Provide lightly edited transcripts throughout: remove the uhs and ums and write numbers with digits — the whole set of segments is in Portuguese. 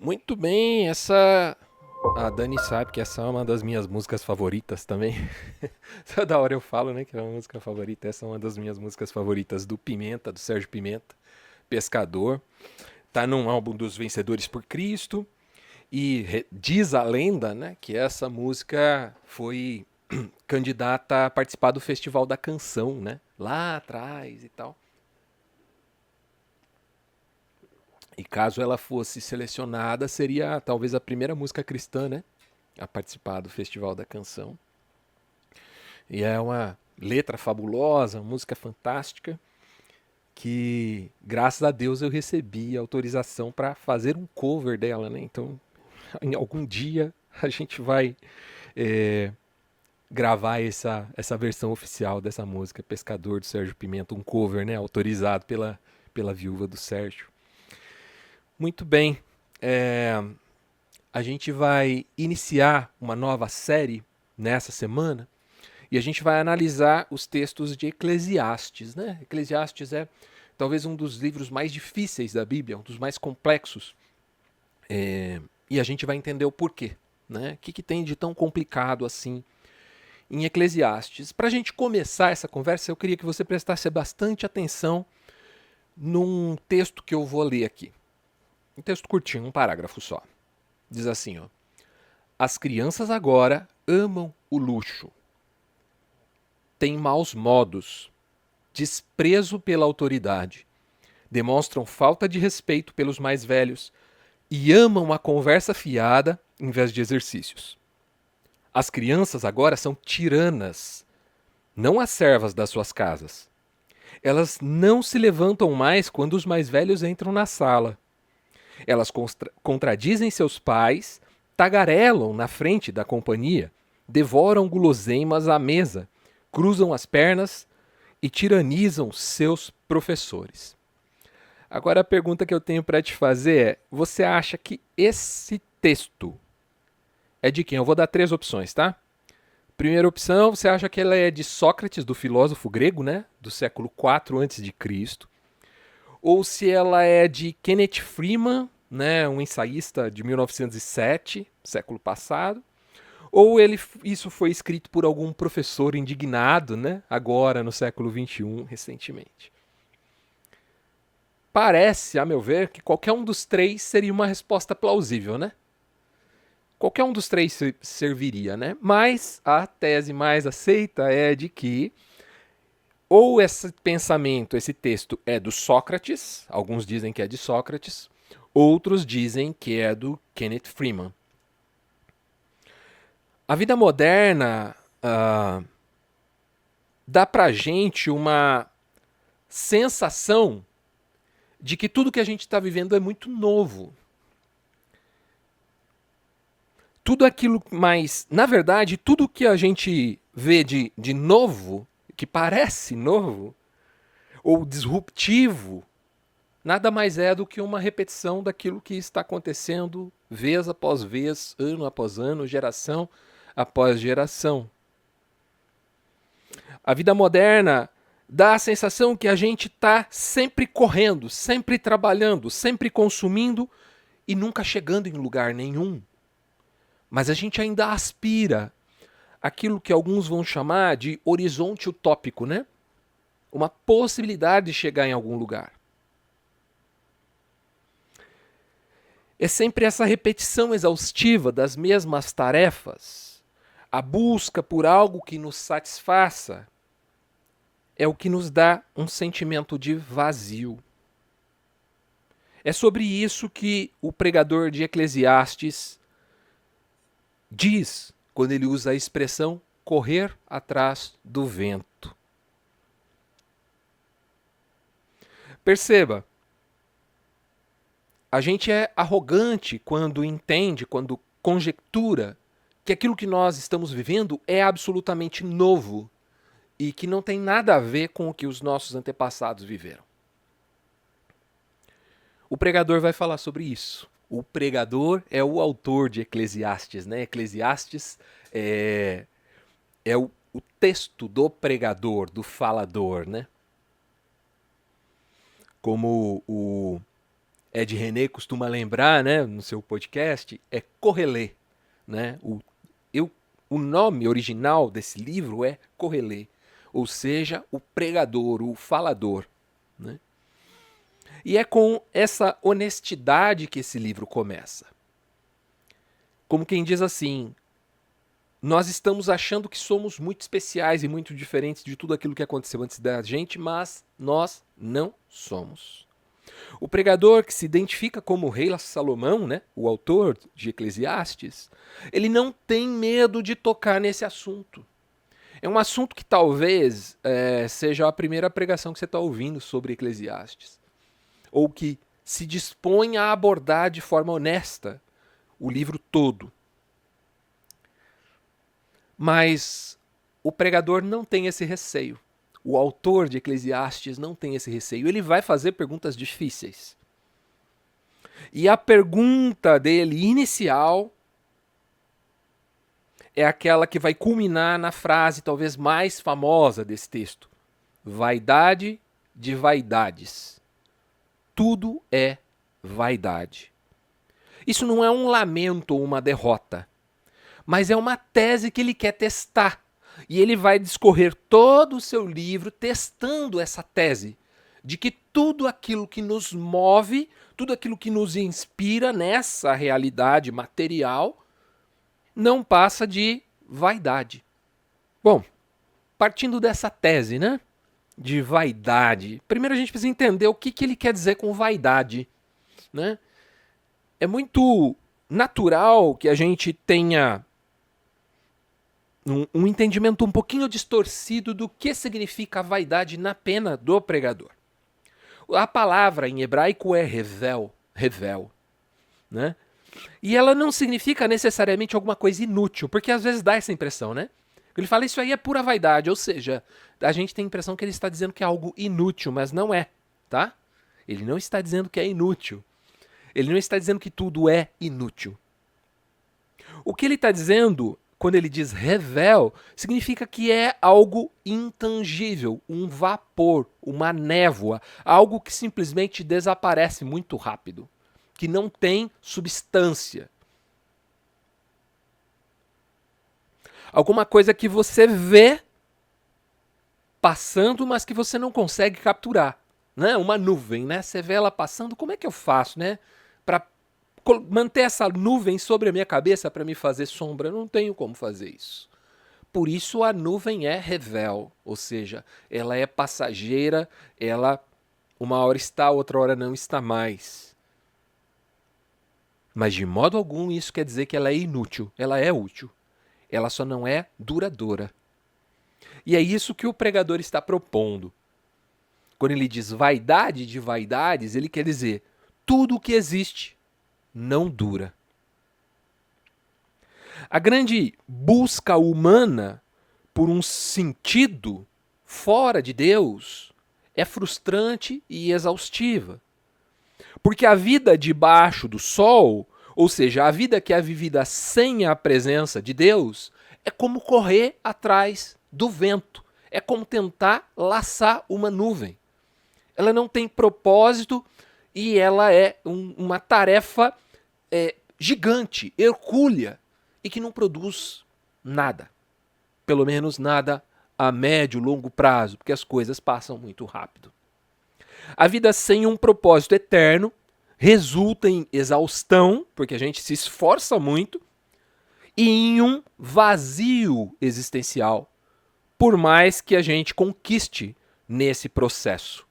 Muito bem, a Dani sabe que essa é uma das minhas músicas favoritas também. Toda hora eu falo, né, que é uma música favorita. Essa é uma das minhas músicas favoritas do Pimenta, do Sérgio Pimenta, Pescador. Tá num álbum dos Vencedores por Cristo. E diz a lenda, né, que essa música foi candidata a participar do Festival da Canção, né, lá atrás e tal. E caso ela fosse selecionada, seria talvez a primeira música cristã, né, a participar do Festival da Canção. E é uma letra fabulosa, uma música fantástica, que graças a Deus eu recebi autorização para fazer um cover dela, né? Então, em algum dia a gente vai é, gravar essa versão oficial dessa música, Pescador do Sérgio Pimenta, um cover, né? Autorizado pela viúva do Sérgio. Muito bem. É, a gente vai iniciar uma nova série nessa semana. E a gente vai analisar os textos de Eclesiastes, né? Eclesiastes é talvez um dos livros mais difíceis da Bíblia, um dos mais complexos. E a gente vai entender o porquê, né? O que tem de tão complicado assim em Eclesiastes. Para a gente começar essa conversa, eu queria que você prestasse bastante atenção num texto que eu vou ler aqui. Um texto curtinho, um parágrafo só. Diz assim, ó: As crianças agora amam o luxo, têm maus modos, desprezo pela autoridade, demonstram falta de respeito pelos mais velhos e amam a conversa fiada em vez de exercícios. As crianças agora são tiranas, não as servas das suas casas. Elas não se levantam mais quando os mais velhos entram na sala. Elas contradizem seus pais, tagarelam na frente da companhia, devoram guloseimas à mesa, cruzam as pernas e tiranizam seus professores. Agora a pergunta que eu tenho para te fazer é: você acha que esse texto é de quem? Eu vou dar três opções, tá? Primeira opção, você acha que ela é de Sócrates, do filósofo grego, né? Do século IV a.C. Ou se ela é de Kenneth Freeman, né? Um ensaísta de 1907, século passado. Ou isso foi escrito por algum professor indignado, né? Agora, no século XXI, recentemente. Parece, a meu ver, que qualquer um dos três seria uma resposta plausível, né? Qualquer um dos três serviria, né? Mas a tese mais aceita é de que ou esse pensamento, esse texto é do Sócrates, alguns dizem que é de Sócrates, outros dizem que é do Kenneth Freeman. A vida moderna dá pra gente uma sensação de que tudo que a gente está vivendo é muito novo. Tudo aquilo mais. Na verdade, tudo que a gente vê de novo, que parece novo, ou disruptivo, nada mais é do que uma repetição daquilo que está acontecendo vez após vez, ano após ano, geração após geração. A vida moderna dá a sensação que a gente está sempre correndo, sempre trabalhando, sempre consumindo e nunca chegando em lugar nenhum. Mas a gente ainda aspira aquilo que alguns vão chamar de horizonte utópico, né? Uma possibilidade de chegar em algum lugar. É sempre essa repetição exaustiva das mesmas tarefas, a busca por algo que nos satisfaça, é o que nos dá um sentimento de vazio. É sobre isso que o pregador de Eclesiastes diz quando ele usa a expressão correr atrás do vento. Perceba, a gente é arrogante quando entende, quando conjectura que aquilo que nós estamos vivendo é absolutamente novo e que não tem nada a ver com o que os nossos antepassados viveram. O pregador vai falar sobre isso. O pregador é o autor de Eclesiastes, né? Eclesiastes é o texto do pregador, do falador, né? Como o Ed René costuma lembrar, né, no seu podcast, é Correlê, né? O nome original desse livro é Correlê, ou seja, o pregador, o falador, né? E é com essa honestidade que esse livro começa. Como quem diz assim, nós estamos achando que somos muito especiais e muito diferentes de tudo aquilo que aconteceu antes da gente, mas nós não somos. O pregador que se identifica como o rei Salomão, né, o autor de Eclesiastes, ele não tem medo de tocar nesse assunto. É um assunto que talvez seja a primeira pregação que você está ouvindo sobre Eclesiastes. Ou que se dispõe a abordar de forma honesta o livro todo. Mas o pregador não tem esse receio. O autor de Eclesiastes não tem esse receio. Ele vai fazer perguntas difíceis. E a pergunta dele inicial é aquela que vai culminar na frase talvez mais famosa desse texto. Vaidade de vaidades. Tudo é vaidade. Isso não é um lamento ou uma derrota, mas é uma tese que ele quer testar. E ele vai discorrer todo o seu livro testando essa tese de que tudo aquilo que nos move, tudo aquilo que nos inspira nessa realidade material, não passa de vaidade. Bom, partindo dessa tese, né, de vaidade, primeiro a gente precisa entender o que ele quer dizer com vaidade, né? É muito natural que a gente tenha um entendimento um pouquinho distorcido do que significa a vaidade na pena do pregador. A palavra em hebraico é revel, né? E ela não significa necessariamente alguma coisa inútil, porque às vezes dá essa impressão, né? Ele fala isso aí é pura vaidade, ou seja, a gente tem a impressão que ele está dizendo que é algo inútil, mas não é, tá? Ele não está dizendo que é inútil. Ele não está dizendo que tudo é inútil. O que ele está dizendo, quando ele diz revel, significa que é algo intangível, um vapor, uma névoa, algo que simplesmente desaparece muito rápido, que não tem substância. Alguma coisa que você vê passando, mas que você não consegue capturar, né? Uma nuvem, né? Você vê ela passando, como é que eu faço, né? Para manter essa nuvem sobre a minha cabeça para me fazer sombra, eu não tenho como fazer isso. Por isso a nuvem é revel, ou seja, ela é passageira, ela uma hora está, outra hora não está mais. Mas de modo algum isso quer dizer que ela é inútil, ela é útil. Ela só não é duradoura. E é isso que o pregador está propondo. Quando ele diz vaidade de vaidades, ele quer dizer tudo o que existe não dura. A grande busca humana por um sentido fora de Deus é frustrante e exaustiva. Porque a vida debaixo do sol, ou seja, a vida que é vivida sem a presença de Deus, é como correr atrás do vento. É como tentar laçar uma nuvem. Ela não tem propósito e ela é uma tarefa gigante, hercúlea, e que não produz nada. Pelo menos nada a médio, longo prazo, porque as coisas passam muito rápido. A vida sem um propósito eterno resulta em exaustão, porque a gente se esforça muito, e em um vazio existencial, por mais que a gente conquiste nesse processo.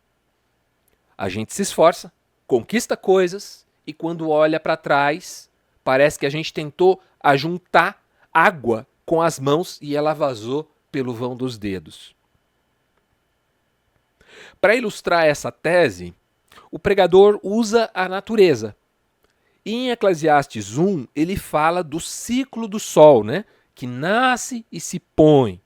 A gente se esforça, conquista coisas, e quando olha para trás, parece que a gente tentou ajuntar água com as mãos e ela vazou pelo vão dos dedos. Para ilustrar essa tese, o pregador usa a natureza. E em Eclesiastes 1, ele fala do ciclo do sol, né? Que nasce e se põe.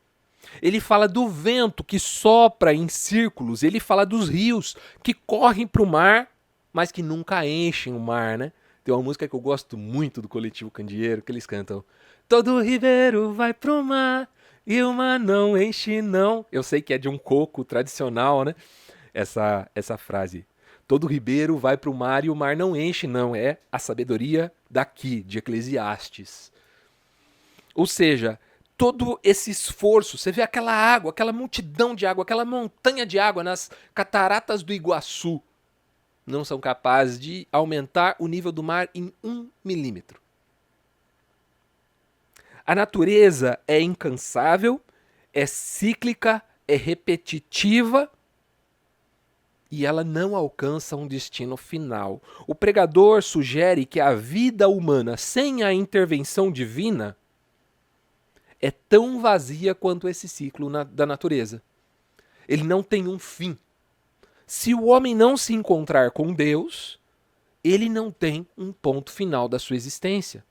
Ele fala do vento que sopra em círculos. Ele fala dos rios que correm para o mar, mas que nunca enchem o mar, né? Tem uma música que eu gosto muito do Coletivo Candeeiro, que eles cantam: todo ribeiro vai pro mar e o mar não enche não. Eu sei que é de um coco tradicional, né? Essa frase. Todo ribeiro vai para o mar e o mar não enche, não. É a sabedoria daqui, de Eclesiastes. Ou seja, todo esse esforço, você vê aquela água, aquela multidão de água, aquela montanha de água nas cataratas do Iguaçu, não são capazes de aumentar o nível do mar em 1 milímetro. A natureza é incansável, é cíclica, é repetitiva e ela não alcança um destino final. O pregador sugere que a vida humana sem a intervenção divina é tão vazia quanto esse ciclo da natureza. Ele não tem um fim. Se o homem não se encontrar com Deus, ele não tem um ponto final da sua existência.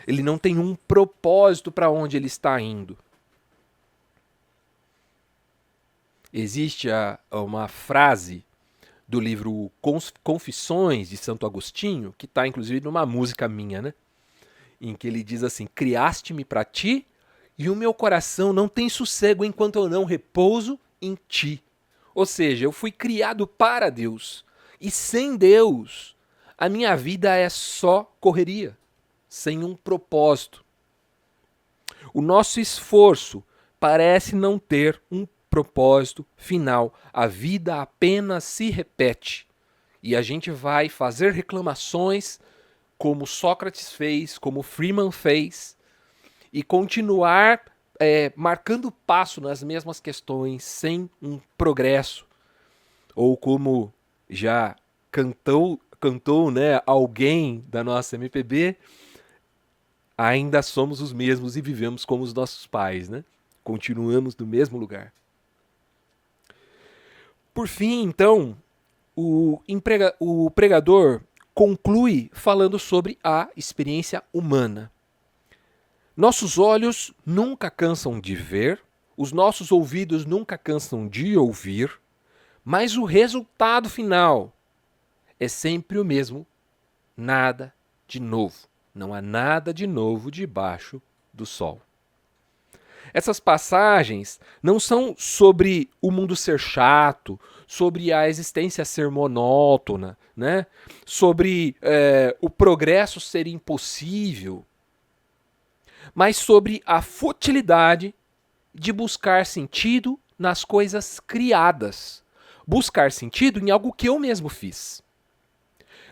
Ele não tem um propósito para onde ele está indo. Existe uma frase do livro Confissões de Santo Agostinho, que está inclusive numa música minha, né? Em que ele diz assim: criaste-me para ti e o meu coração não tem sossego enquanto eu não repouso em ti. Ou seja, eu fui criado para Deus. E sem Deus, a minha vida é só correria, sem um propósito. O nosso esforço parece não ter um propósito final. A vida apenas se repete. E a gente vai fazer reclamações como Sócrates fez, como Freeman fez, e continuar marcando passo nas mesmas questões, sem um progresso. Ou como já cantou, né, alguém da nossa MPB, ainda somos os mesmos e vivemos como os nossos pais, né? Continuamos no mesmo lugar. Por fim, então, o pregador conclui falando sobre a experiência humana. Nossos olhos nunca cansam de ver, os nossos ouvidos nunca cansam de ouvir, mas o resultado final é sempre o mesmo: nada de novo. Não há nada de novo debaixo do sol. Essas passagens não são sobre o mundo ser chato, sobre a existência ser monótona, né? Sobre o progresso ser impossível, mas sobre a futilidade de buscar sentido nas coisas criadas. Buscar sentido em algo que eu mesmo fiz.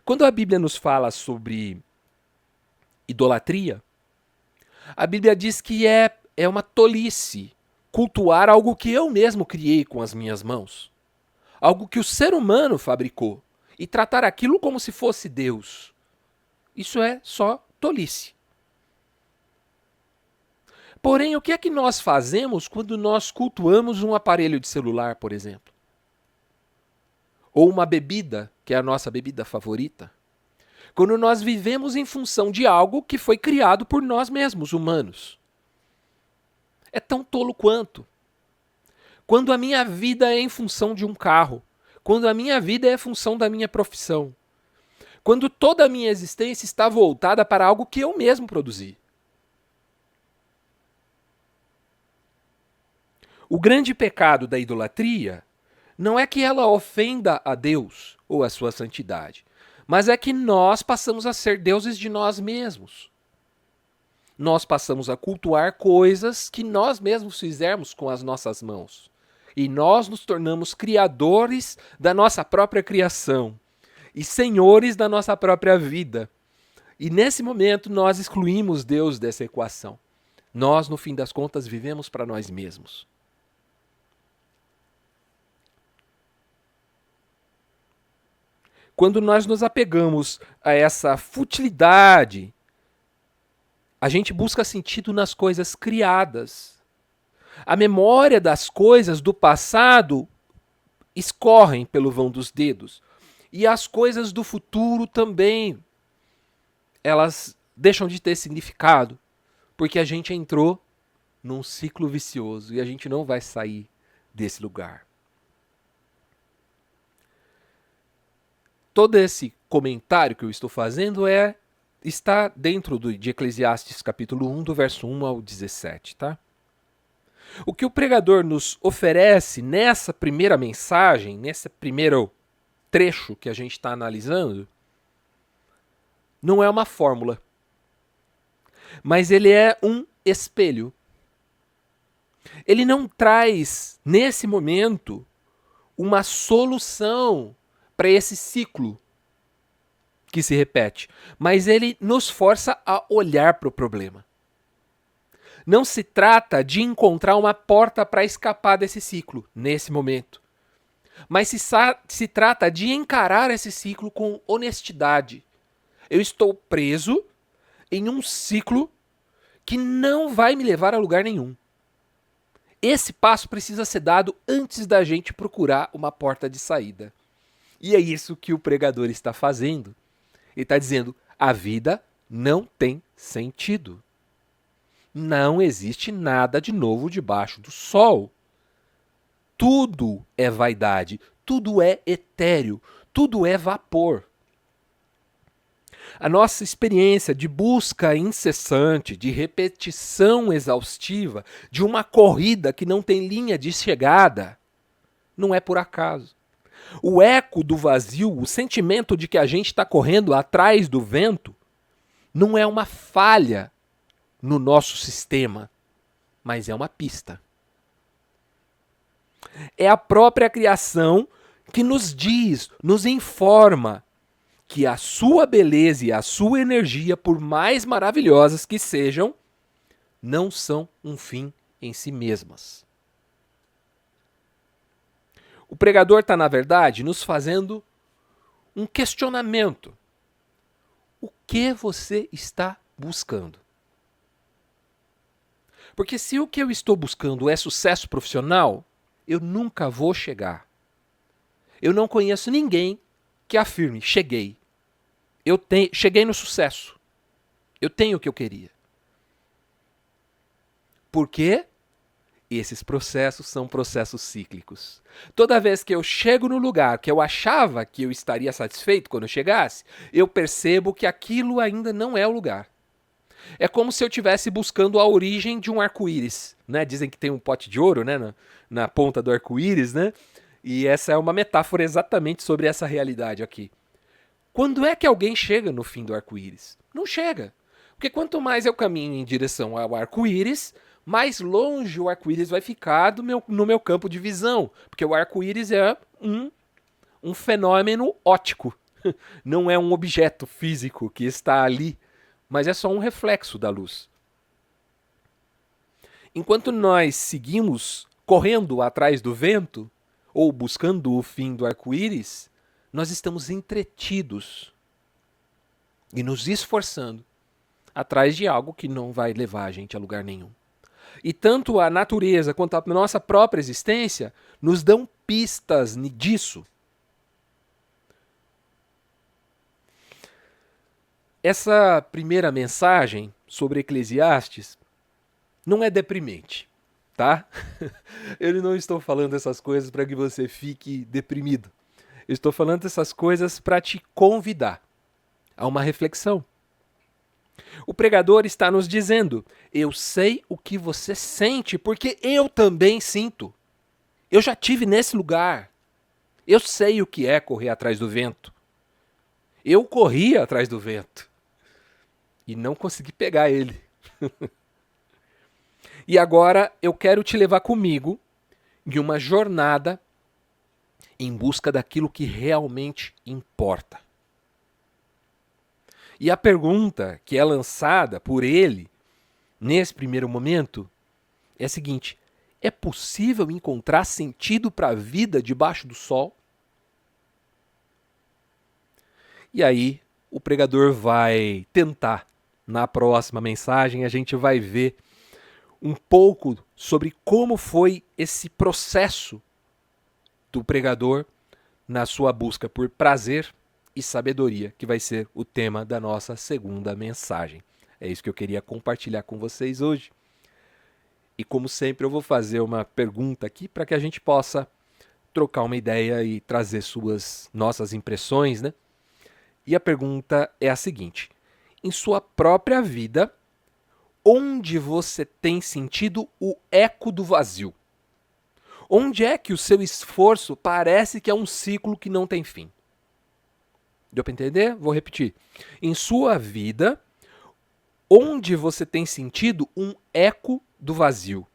Quando a Bíblia nos fala sobre idolatria, a Bíblia diz que é uma tolice cultuar algo que eu mesmo criei com as minhas mãos. Algo que o ser humano fabricou. E tratar aquilo como se fosse Deus. Isso é só tolice. Porém, o que é que nós fazemos quando nós cultuamos um aparelho de celular, por exemplo? Ou uma bebida, que é a nossa bebida favorita? Quando nós vivemos em função de algo que foi criado por nós mesmos, humanos. É tão tolo quanto. Quando a minha vida é em função de um carro. Quando a minha vida é em função da minha profissão. Quando toda a minha existência está voltada para algo que eu mesmo produzi. O grande pecado da idolatria não é que ela ofenda a Deus ou a sua santidade, mas é que nós passamos a ser deuses de nós mesmos. Nós passamos a cultuar coisas que nós mesmos fizemos com as nossas mãos. E nós nos tornamos criadores da nossa própria criação e senhores da nossa própria vida. E nesse momento nós excluímos Deus dessa equação. Nós, no fim das contas, vivemos para nós mesmos. Quando nós nos apegamos a essa futilidade, a gente busca sentido nas coisas criadas. A memória das coisas do passado escorrem pelo vão dos dedos. E as coisas do futuro também, elas deixam de ter significado, porque a gente entrou num ciclo vicioso e a gente não vai sair desse lugar. Todo esse comentário que eu estou fazendo está dentro de Eclesiastes capítulo 1, do verso 1 ao 17, tá? O que o pregador nos oferece nessa primeira mensagem, nesse primeiro trecho que a gente está analisando não é uma fórmula, mas ele é um espelho. Ele não traz, nesse momento, uma solução para esse ciclo que se repete, mas ele nos força a olhar para o problema. Não se trata de encontrar uma porta para escapar desse ciclo, nesse momento, mas se trata de encarar esse ciclo com honestidade. Eu estou preso em um ciclo que não vai me levar a lugar nenhum. Esse passo precisa ser dado antes da gente procurar uma porta de saída. E é isso que o pregador está fazendo. Ele está dizendo, a vida não tem sentido. Não existe nada de novo debaixo do sol. Tudo é vaidade, tudo é etéreo, tudo é vapor. A nossa experiência de busca incessante, de repetição exaustiva, de uma corrida que não tem linha de chegada, não é por acaso. O eco do vazio, o sentimento de que a gente está correndo atrás do vento, não é uma falha no nosso sistema, mas é uma pista. É a própria criação que nos diz, nos informa que a sua beleza e a sua energia, por mais maravilhosas que sejam, não são um fim em si mesmas. O pregador está, na verdade, nos fazendo um questionamento. O que você está buscando? Porque se o que eu estou buscando é sucesso profissional, eu nunca vou chegar. Eu não conheço ninguém que afirme, cheguei. Cheguei no sucesso. Eu tenho o que eu queria. Por quê? Esses processos são processos cíclicos. Toda vez que eu chego no lugar que eu achava que eu estaria satisfeito quando eu chegasse, eu percebo que aquilo ainda não é o lugar. É como se eu estivesse buscando a origem de um arco-íris, né? Dizem que tem um pote de ouro, né, na ponta do arco-íris, né? E essa é uma metáfora exatamente sobre essa realidade aqui. Quando é que alguém chega no fim do arco-íris? Não chega. Porque quanto mais eu caminho em direção ao arco-íris, mais longe o arco-íris vai ficar no meu campo de visão. Porque o arco-íris é um fenômeno óptico. Não é um objeto físico que está ali, mas é só um reflexo da luz. Enquanto nós seguimos correndo atrás do vento, ou buscando o fim do arco-íris, nós estamos entretidos e nos esforçando atrás de algo que não vai levar a gente a lugar nenhum. E tanto a natureza quanto a nossa própria existência nos dão pistas disso. Essa primeira mensagem sobre Eclesiastes não é deprimente, tá? Eu não estou falando essas coisas para que você fique deprimido. Eu estou falando essas coisas para te convidar a uma reflexão. O pregador está nos dizendo, eu sei o que você sente, porque eu também sinto. Eu já tive nesse lugar. Eu sei o que é correr atrás do vento. Eu corri atrás do vento. E não consegui pegar ele. E agora eu quero te levar comigo em uma jornada em busca daquilo que realmente importa. E a pergunta que é lançada por ele, nesse primeiro momento, é a seguinte: é possível encontrar sentido para a vida debaixo do sol? E aí, o pregador vai tentar, na próxima mensagem, a gente vai ver um pouco sobre como foi esse processo do pregador na sua busca por prazer e sabedoria, que vai ser o tema da nossa segunda mensagem. É isso que eu queria compartilhar com vocês hoje. E como sempre eu vou fazer uma pergunta aqui para que a gente possa trocar uma ideia e trazer nossas impressões, né? E a pergunta é a seguinte: em sua própria vida, onde você tem sentido o eco do vazio? Onde é que o seu esforço parece que é um ciclo que não tem fim? Deu para entender? Vou repetir. Em sua vida, onde você tem sentido um eco do vazio,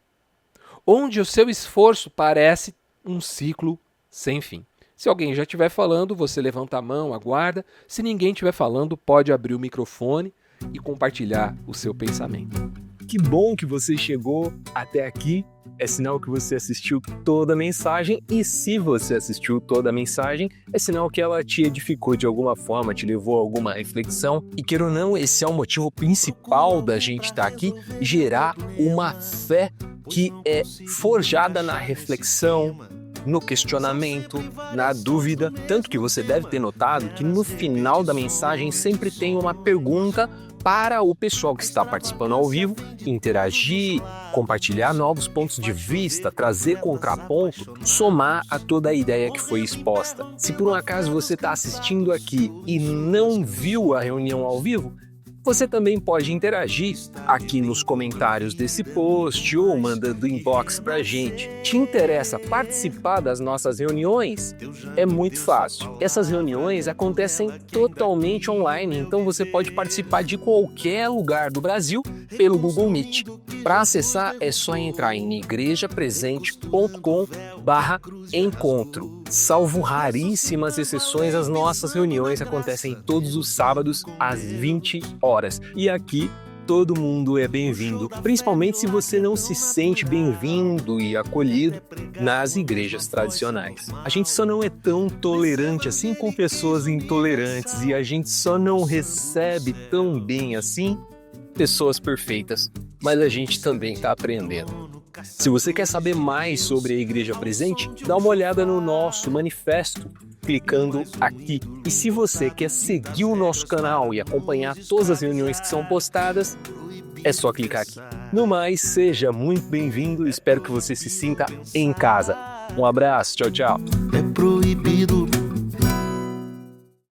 onde o seu esforço parece um ciclo sem fim. Se alguém já estiver falando, você levanta a mão, aguarda. Se ninguém estiver falando, pode abrir o microfone e compartilhar o seu pensamento. Que bom que você chegou até aqui. É sinal que você assistiu toda a mensagem, e se você assistiu toda a mensagem, é sinal que ela te edificou de alguma forma, te levou a alguma reflexão. E queira ou não, esse é o motivo principal da gente estar aqui, gerar uma fé que é forjada na reflexão, no questionamento, na dúvida. Tanto que você deve ter notado que no final da mensagem sempre tem uma pergunta para o pessoal que está participando ao vivo interagir, compartilhar novos pontos de vista, trazer contraponto, somar a toda a ideia que foi exposta. Se por um acaso você está assistindo aqui e não viu a reunião ao vivo, você também pode interagir aqui nos comentários desse post ou mandando inbox pra gente. Te interessa participar das nossas reuniões? É muito fácil. Essas reuniões acontecem totalmente online, então você pode participar de qualquer lugar do Brasil pelo Google Meet. Para acessar é só entrar em igrejapresente.com/encontro. Salvo raríssimas exceções, as nossas reuniões acontecem todos os sábados às 20 horas. E aqui todo mundo é bem-vindo, principalmente se você não se sente bem-vindo e acolhido nas igrejas tradicionais. A gente só não é tão tolerante assim com pessoas intolerantes, e a gente só não recebe tão bem assim pessoas perfeitas. Mas a gente também está aprendendo. Se você quer saber mais sobre a Igreja Presente, dá uma olhada no nosso manifesto, clicando aqui. E se você quer seguir o nosso canal e acompanhar todas as reuniões que são postadas, é só clicar aqui. No mais, seja muito bem-vindo, espero que você se sinta em casa. Um abraço, tchau, tchau. É proibido